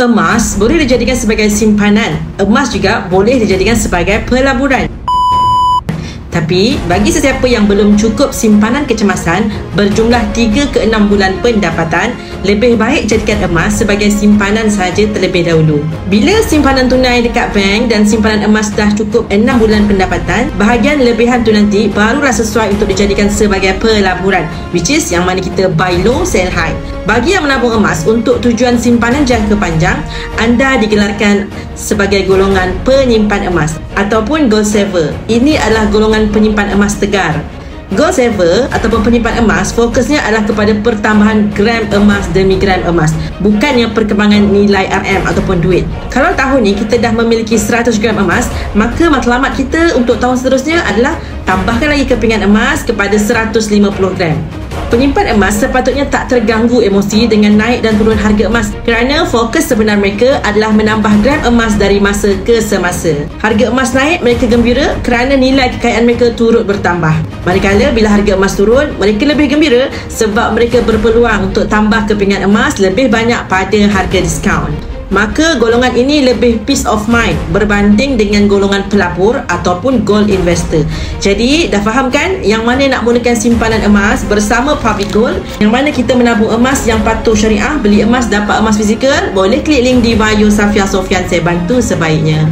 Emas boleh dijadikan sebagai simpanan. Emas juga boleh dijadikan sebagai pelaburan. Tapi, bagi sesiapa yang belum cukup simpanan kecemasan berjumlah 3 ke 6 bulan pendapatan, lebih baik jadikan emas sebagai simpanan sahaja terlebih dahulu. Bila simpanan tunai dekat bank dan simpanan emas dah cukup 6 bulan pendapatan, bahagian lebihan tu nanti barulah sesuai untuk dijadikan sebagai pelaburan, which is yang mana kita buy low, sell high. Bagi yang menabung emas untuk tujuan simpanan jangka panjang, anda digelarkan sebagai golongan penyimpan emas ataupun gold saver. Ini adalah golongan penyimpan emas tegar. Gold saver ataupun penyimpan emas fokusnya adalah kepada pertambahan gram emas demi gram emas, bukannya perkembangan nilai RM ataupun duit. Kalau tahun ni kita dah memiliki 100 gram emas, maka matlamat kita untuk tahun seterusnya adalah tambahkan lagi kepingan emas kepada 150 gram. Penyimpan emas sepatutnya tak terganggu emosi dengan naik dan turun harga emas, kerana fokus sebenar mereka adalah menambah gram emas dari masa ke semasa. Harga emas naik, mereka gembira kerana nilai kekayaan mereka turut bertambah. Manakala bila harga emas turun, mereka lebih gembira sebab mereka berpeluang untuk tambah kepingan emas lebih banyak pada harga diskaun. Maka golongan ini lebih peace of mind berbanding dengan golongan pelabur ataupun gold investor. Jadi dah faham kan yang mana nak mulakan simpanan emas bersama Public Gold, yang mana kita menabung emas yang patuh syariah, beli emas dapat emas fizikal. Boleh klik link di bio Safia Sofian, saya bantu sebaiknya.